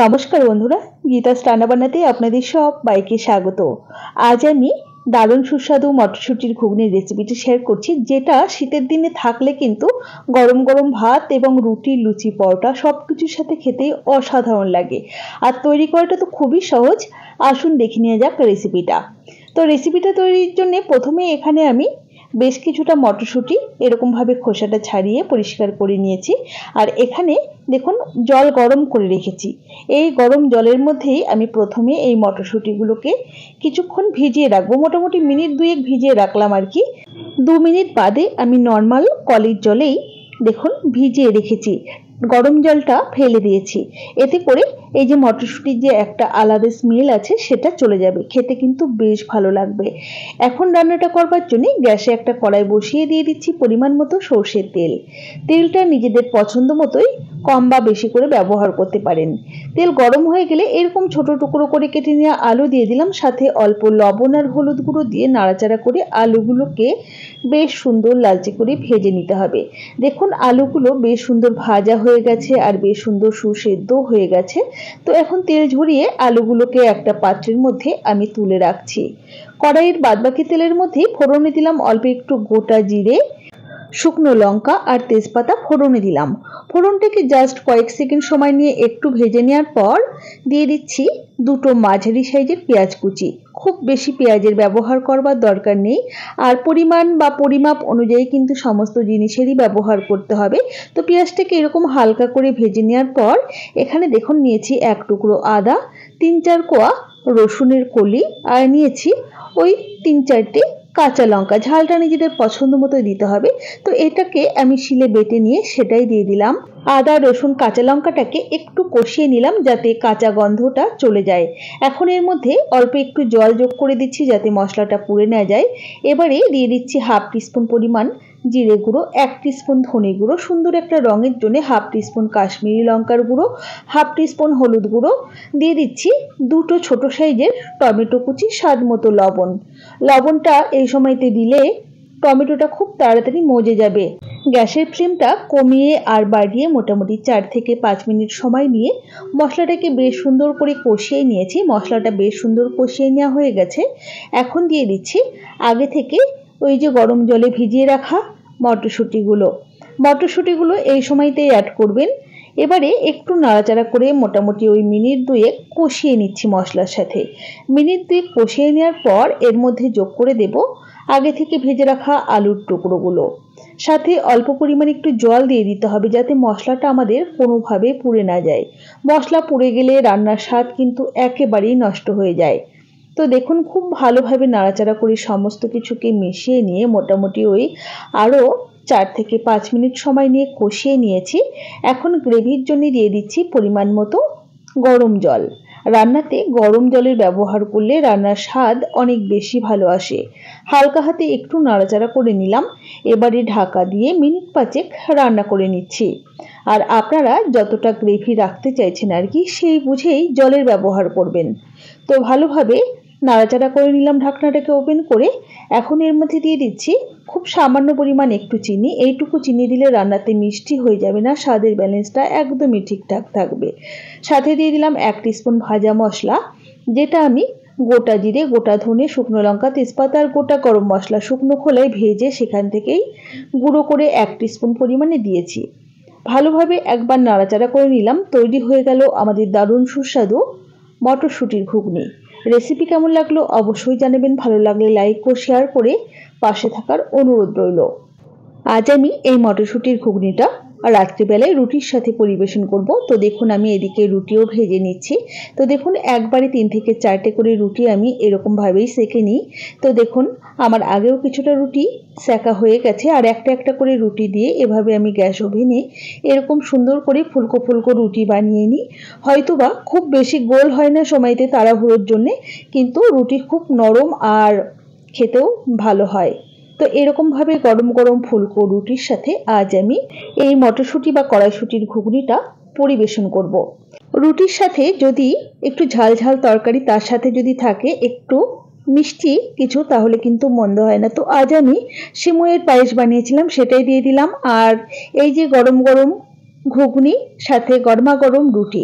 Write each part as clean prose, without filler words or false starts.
নমস্কার বন্ধুরা, গীতাস রান্না বান্নাতে আপনাদের সবাইকে স্বাগত। আজ আমি দারুণ সুস্বাদু মটরশুঁটির ঘুগনির রেসিপিটি শেয়ার করছি, যেটা শীতের দিনে থাকলে কিন্তু গরম গরম ভাত এবং রুটি, লুচি, পরোটা সবকিছুর সাথে খেতেই অসাধারণ লাগে। আর তৈরি করাটা তো খুবই সহজ। আসুন দেখে নেওয়া যাক রেসিপিটা। তো রেসিপিটা তৈরির জন্য প্রথমে এখানে আমি বেশ কিছুটা মটরশুঁটি এরকমভাবে খোসাটা ছাড়িয়ে পরিষ্কার করে নিয়েছি। আর এখানে দেখুন জল গরম করে রেখেছি। এই গরম জলের মধ্যেই আমি প্রথমে এই মটরশুঁটিগুলোকে কিছুক্ষণ ভিজিয়ে রাখবো, মোটামুটি মিনিট দুয়েক ভিজিয়ে রাখলাম আর কি। 2 মিনিট বাদে আমি নর্মাল কলের জলেই দেখুন ভিজিয়ে রেখেছি, গরম জলটা ফেলে দিয়েছি। এতে করে এই যে মটরশুঁটির যে একটা আলাদা স্মেল আছে সেটা চলে যাবে, খেতে কিন্তু বেশ ভালো লাগবে। এখন রান্নাটা করবার জন্য গ্যাসে একটা কড়াই বসিয়ে দিয়ে দিচ্ছি পরিমাণ মতো সর্ষের তেল। তেলটা নিজেদের পছন্দ মতোই কম বা বেশি করে ব্যবহার করতে পারেন। তেল গরম হয়ে গেলে এরকম ছোট টুকরো করে কেটে নেওয়া আলু দিয়ে দিলাম, সাথে অল্প লবণ আর হলুদ গুঁড়ো দিয়ে নাড়াচাড়া করে আলুগুলোকে বেশ সুন্দর লালচে করে ভেজে নিতে হবে। দেখুন আলুগুলো বেশ সুন্দর ভাজা হয়ে গেছে আর বেশ সুন্দর সুসেদ্ধ হয়ে গেছে। তো এখন তেল ঝরিয়ে আলুগুলোকে একটা পাত্রের মধ্যে আমি তুলে রাখছি। কড়াইয়ের বাদবাকি তেলের মধ্যে ফোড়নে দিলাম অল্প একটু গোটা জিরে, শুকনো লঙ্কা আর তেজপাতা ফোড়নে দিলাম। ফোড়নটাকে জাস্ট কয়েক সেকেন্ড সময় নিয়ে একটু ভেজে নেওয়ার পর দিয়ে দিচ্ছি দুটো মাঝারি সাইজের পেঁয়াজ কুচি। খুব বেশি পেঁয়াজের ব্যবহার করবার দরকার নেই, আর পরিমাণ বা পরিমাপ অনুযায়ী কিন্তু সমস্ত জিনিসেরই ব্যবহার করতে হবে। তো পেঁয়াজটাকে এরকম হালকা করে ভেজে নেওয়ার পর এখানে দেখুন নিয়েছি এক টুকরো আদা, 3-4 কোয়া রসুনের কলি, আর নিয়েছি ওই 3-4টে কাঁচা লঙ্কা। ঝালটা নিজেদের পছন্দ মতো দিতে হবে। তো এটাকে আমি শিলে বেটে নিয়ে সেটাই দিয়ে দিলাম। আদা, রসুন, কাঁচা লঙ্কাটাকে একটু কষিয়ে নিলাম যাতে কাঁচা গন্ধটা চলে যায়। এখন এর মধ্যে অল্প একটু জল যোগ করে দিচ্ছি যাতে মশলাটা পুড়ে না যায়। এবারে দিয়ে দিচ্ছি হাফ টিস্পুন পরিমাণ জিরে গুঁড়ো, 1 টিস্পুন ধনে গুঁড়ো, সুন্দর একটা রঙের জন্য হাফ টিস্পুন কাশ্মীরি লঙ্কার গুঁড়ো, হাফ টিস্পুন হলুদ গুঁড়ো, দিয়ে দিচ্ছি দুটো ছোট সাইজের টমেটো কুচি, স্বাদ মতো লবণ। লবণটা এই সময়তে দিলে টমেটোটা খুব তাড়াতাড়ি মজে যাবে। গ্যাসের ফ্লেমটা কমিয়ে আর বাড়িয়ে মোটামুটি 4 থেকে 5 মিনিট সময় নিয়ে মশলাটাকে বেশ সুন্দর করে কষিয়ে নিয়েছি। মশলাটা বেশ সুন্দর কষিয়ে নেওয়া হয়ে গেছে। এখন দিয়ে দিচ্ছি আগে থেকে ওই যে গরম জলে ভিজিয়ে রাখা মটরশুঁটিগুলো এই সময়তেই অ্যাড করবেন। এবারে একটু নাড়াচাড়া করে মোটামুটি ওই মিনিট দুয়েক কষিয়ে নিচ্ছি মশলার সাথে। মিনিট দুয়েক কষিয়ে নেওয়ার পর এর মধ্যে যোগ করে দেব আগে থেকে ভেজে রাখা আলুর টুকরোগুলো। সাথে অল্প পরিমাণে একটু জল দিয়ে দিতে হবে যাতে মশলাটা আমাদের কোনোভাবে পুড়ে না যায়। মশলা পুড়ে গেলে রান্নার স্বাদ কিন্তু একেবারেই নষ্ট হয়ে যায়। তো দেখুন খুব ভালোভাবে নাড়াচাড়া করে সমস্ত কিছুকে মিশিয়ে নিয়ে মোটামুটি ওই আরও 4 থেকে 5 মিনিট সময় নিয়ে কষিয়ে নিয়েছি। এখন গ্রেভির জন্য দিয়ে দিচ্ছি পরিমাণ মতো গরম জল। রান্নাতে গরম জলের ব্যবহার করলে রান্নার স্বাদ অনেক বেশি ভালো আসে। হালকা হাতে একটু নাড়াচাড়া করে নিলাম। এবারে ঢাকা দিয়ে মিনিট 5 রান্না করে নিচ্ছি। আর আপনারা যতটা গ্রেভি রাখতে চাইছেন আর কি সেই বুঝেই জলের ব্যবহার করবেন। তো ভালোভাবে নাড়াচাড়া করে নিলাম ঢাকনাটাকে ওপেন করে। এখন এর মধ্যে দিয়ে দিচ্ছি খুব সামান্য পরিমাণ একটু চিনি। এইটুকু চিনি দিলে রান্নাতে মিষ্টি হয়ে যাবে না, স্বাদের ব্যালেন্সটা একদমই ঠিকঠাক থাকবে। সাথে দিয়ে দিলাম 1 টিস্পুন ভাজা মশলা, যেটা আমি গোটা জিরে, গোটা ধনে, শুকনো লঙ্কা, তেজপাতা আর গোটা গরম মশলা শুকনো খোলায় ভেজে সেখান থেকেই গুঁড়ো করে 1 টিস্পুন পরিমাণে দিয়েছি। ভালোভাবে একবার নাড়াচাড়া করে নিলাম। তৈরি হয়ে গেল আমাদের দারুণ সুস্বাদু মটরশুঁটির ঘুগনি। রেসিপি কেমন লাগলো অবশ্যই জানাবেন। ভালো লাগলে লাইক ও শেয়ার করে পাশে থাকার অনুরোধ রইল। আজ আমি এই মটরশুঁটির ঘুগনিটা রাত্রিবেলায় রুটির সাথে পরিবেশন করব। তো দেখুন আমি এদিকে রুটিও ভেজে নিচ্ছি। তো দেখুন একবারে 3 থেকে 4টে করে রুটি আমি এরকমভাবেই সেঁকে নিই। তো দেখুন আমার আগেও কিছুটা রুটি সেঁকা হয়ে গেছে, আর একটা একটা করে রুটি দিয়ে এভাবে আমি গ্যাস ওভেনে এরকম সুন্দর করে ফুলকো ফুলকো রুটি বানিয়ে নিই। হয়তোবা খুব বেশি গোল হয় না সময়তে তাড়াহুড়োর জন্যে, কিন্তু রুটি খুব নরম আর খেতেও ভালো হয়। তো এরকমভাবে গরম গরম ফুলকো রুটির সাথে আজ আমি এই মটরশুঁটি বা কড়াইশুঁটির ঘুগনিটা পরিবেশন করব। রুটির সাথে যদি একটু ঝাল ঝাল তরকারি তার সাথে যদি থাকে একটু মিষ্টি কিছু, তাহলে কিন্তু মন্দ হয় না। তো আজ আমি সিমইয়ের পায়েস বানিয়েছিলাম, সেটাই দিয়ে দিলাম। আর এই যে গরম গরম ঘুগনি সাথে গরমা গরম রুটি,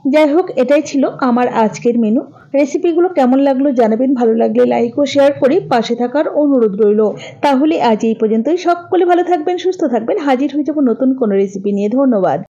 যাই হোক, এটাই ছিল আমার আজকের মেনু। রেসিপিগুলো কেমন লাগলো জানাবেন, ভালো লাগলে লাইক ও শেয়ার করে পাশে থাকার অনুরোধ রইল। তাহলে আজ এই পর্যন্তই, সকলে ভালো থাকবেন, সুস্থ থাকবেন, হাজির হয়ে যাব নতুন কোনো রেসিপি নিয়ে। ধন্যবাদ।